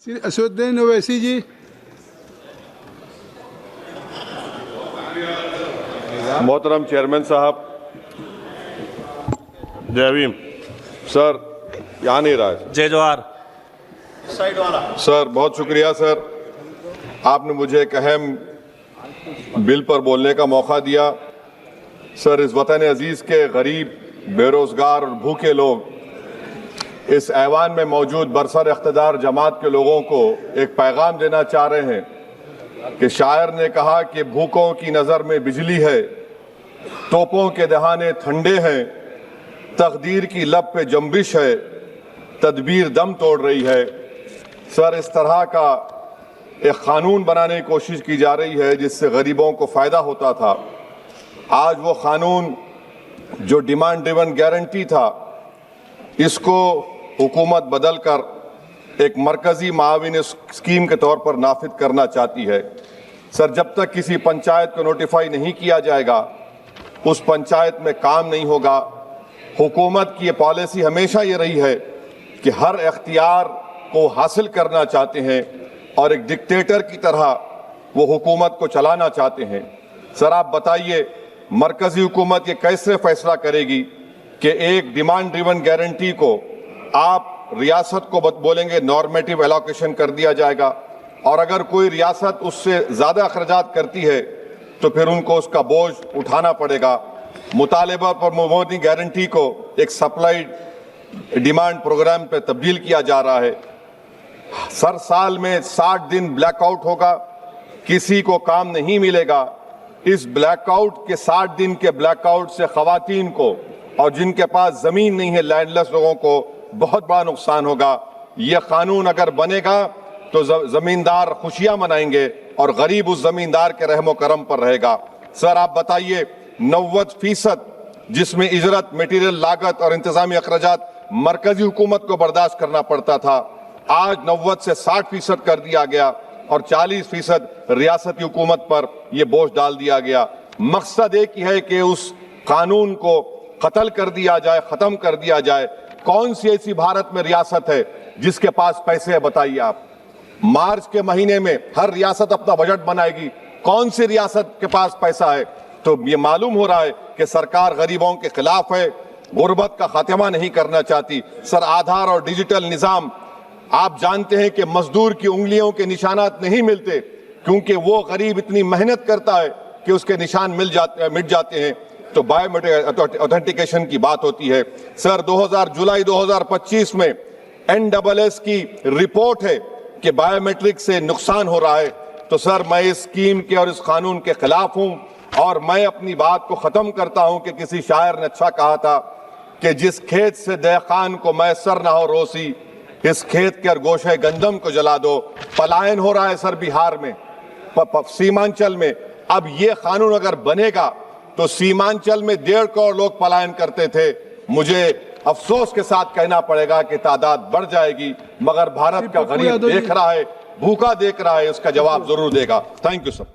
श्री असदुद्दीन ओवैसी जी। मोहतरम चेयरमैन साहब, जय भीम। सर यहाँ नहीं रहा है। जय जवाहर। सर बहुत शुक्रिया सर, आपने मुझे एक अहम बिल पर बोलने का मौका दिया। सर इस वतन अजीज़ के गरीब, बेरोज़गार और भूखे लोग इस ऐवान में मौजूद बरसर इख्तिदार जमात के लोगों को एक पैगाम देना चाह रहे हैं कि शायर ने कहा कि भूखों की नज़र में बिजली है, तोपों के दहाने ठंडे हैं, तकदीर की लब पे जंबिश है, तदबीर दम तोड़ रही है। सर इस तरह का एक कानून बनाने की कोशिश की जा रही है जिससे गरीबों को फ़ायदा होता था। आज वो कानून जो डिमांड ड्रिवन गारंटी था, इसको हुकूमत बदल कर एक मरकज़ी माविन स्कीम के तौर पर नाफिज करना चाहती है। सर जब तक किसी पंचायत को नोटिफाई नहीं किया जाएगा, उस पंचायत में काम नहीं होगा। हुकूमत की ये पॉलिसी हमेशा ये रही है कि हर इख्तियार को हासिल करना चाहते हैं और एक डिक्टेटर की तरह वो हुकूमत को चलाना चाहते हैं। सर आप बताइए, मरकज़ी हुकूमत ये कैसे फैसला करेगी कि एक डिमांड ड्रिवन गारंटी को आप रियासत को बोलेंगे नॉर्मेटिव एलोकेशन कर दिया जाएगा, और अगर कोई रियासत उससे ज़्यादा अखराजात करती है तो फिर उनको उसका बोझ उठाना पड़ेगा। मुतालिबा पर मबनी गारंटी को एक सप्लाई डिमांड प्रोग्राम पे तब्दील किया जा रहा है। सर साल में 60 दिन ब्लैकआउट होगा, किसी को काम नहीं मिलेगा। इस ब्लैकआउट के 60 दिन के ब्लैकआउट से ख़वातीन को और जिनके पास ज़मीन नहीं है, लैंडलेस लोगों को बहुत बड़ा नुकसान होगा। ये कानून अगर बनेगा तो ज़मींदार खुशियाँ मनाएंगे और गरीब उस ज़मींदार के रहमो करम पर रहेगा। सर आप बताइए, 90% जिसमें इजरत, मटीरियल लागत और इंतज़ामी अखराजात मरकज़ी हुकूमत को बर्दाश्त करना पड़ता था, आज 90 से 60% कर दिया गया और 40% रियासती हुकूमत पर यह बोझ डाल दिया गया। मकसद एक ही है कि उस कानून को कत्ल कर दिया जाए, ख़त्म कर दिया जाए। कौन सी ऐसी भारत में रियासत है जिसके पास पैसे है, बताइए आप। मार्च के महीने में हर रियासत अपना बजट बनाएगी, कौन सी रियासत के पास पैसा है? तो ये मालूम हो रहा है कि सरकार गरीबों के खिलाफ है, गुर्बत का खात्मा नहीं करना चाहती। सर आधार और डिजिटल निज़ाम, आप जानते हैं कि मजदूर की उंगलियों के निशानात नहीं मिलते क्योंकि वो गरीब इतनी मेहनत करता है कि उसके निशान मिट जाते हैं। तो बायोमेट्रिक ऑथेंटिकेशन की बात होती है। सर जुलाई 2025 में NSS की रिपोर्ट है कि बायोमेट्रिक से नुकसान हो रहा है। तो सर मैं इस स्कीम के और इस कानून के खिलाफ हूं और मैं अपनी बात को ख़त्म करता हूं कि किसी शायर ने अच्छा कहा था कि जिस खेत से दहकान को मैसर ना हो रोसी, इस खेत के गोशे गंदम को जला दो। पलायन हो रहा है सर बिहार में, सीमांचल में। अब ये कानून अगर बनेगा तो सीमांचल में 1.5 करोड़ लोग पलायन करते थे। मुझे अफसोस के साथ कहना पड़ेगा कि तादाद बढ़ जाएगी, मगर भारत का गरीब देख रहा है, भूखा देख रहा है, उसका जवाब जरूर देगा। Thank you sir.